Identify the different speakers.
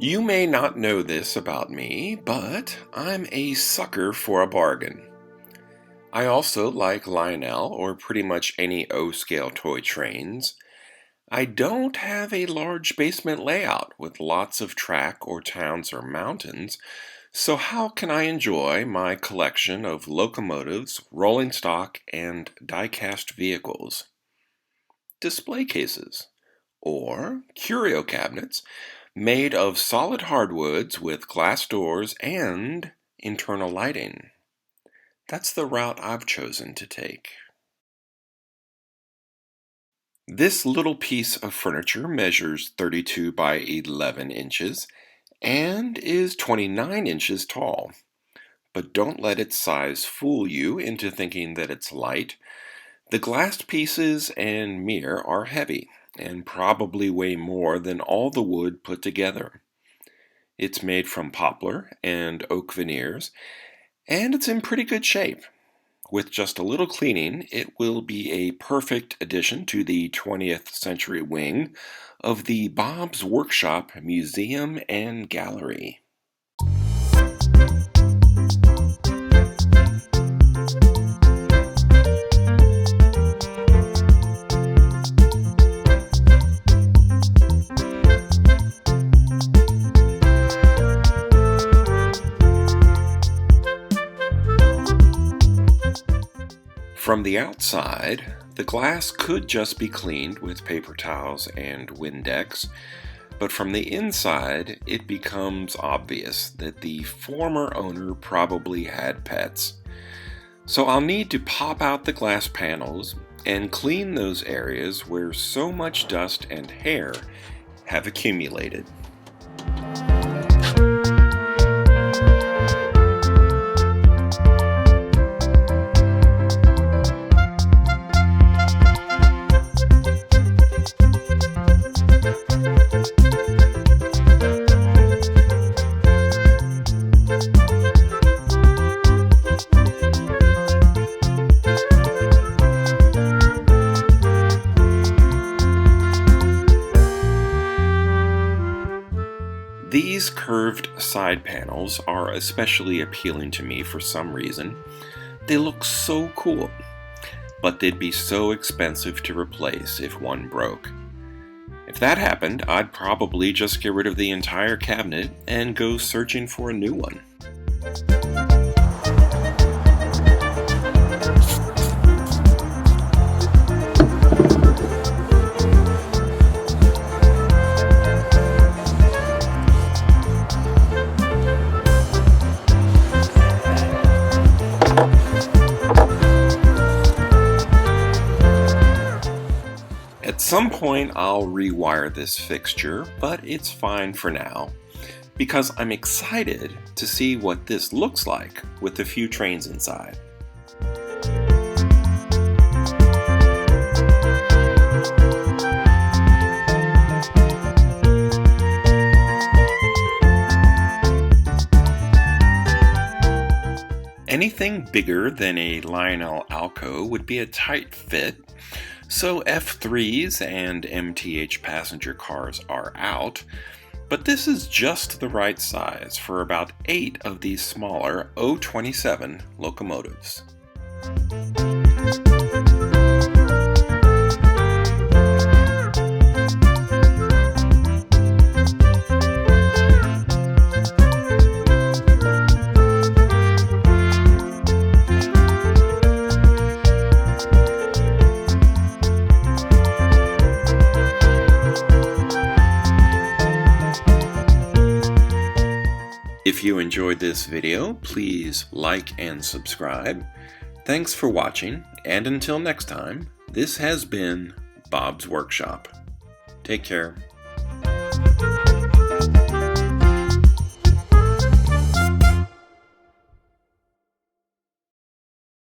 Speaker 1: You may not know this about me, but I'm a sucker for a bargain. I also like Lionel or pretty much any O-scale toy trains. I don't have a large basement layout with lots of track or towns or mountains, so how can I enjoy my collection of locomotives, rolling stock, and die-cast vehicles? Display cases, or curio cabinets, made of solid hardwoods with glass doors and internal lighting. That's the route I've chosen to take. This little piece of furniture measures 32 by 11 inches and is 29 inches tall. But don't let its size fool you into thinking that it's light. The glass pieces and mirror are heavy and probably weigh more than all the wood put together. It's made from poplar and oak veneers, and it's in pretty good shape. With just a little cleaning, it will be a perfect addition to the 20th century wing of the Bob's Workshop Museum and Gallery. From the outside, the glass could just be cleaned with paper towels and Windex, but from the inside, it becomes obvious that the former owner probably had pets. So I'll need to pop out the glass panels and clean those areas where so much dust and hair have accumulated. These curved side panels are especially appealing to me for some reason. They look so cool, but they'd be so expensive to replace if one broke. If that happened, I'd probably just get rid of the entire cabinet and go searching for a new one. At some point I'll rewire this fixture, but it's fine for now, because I'm excited to see what this looks like with a few trains inside. Anything bigger than a Lionel Alco would be a tight fit, so F3s and MTH passenger cars are out, but this is just the right size for about 8 of these smaller O27 locomotives. If you enjoyed this video, please like and subscribe. Thanks for watching, and until next time, this has been Bob's Workshop. Take care.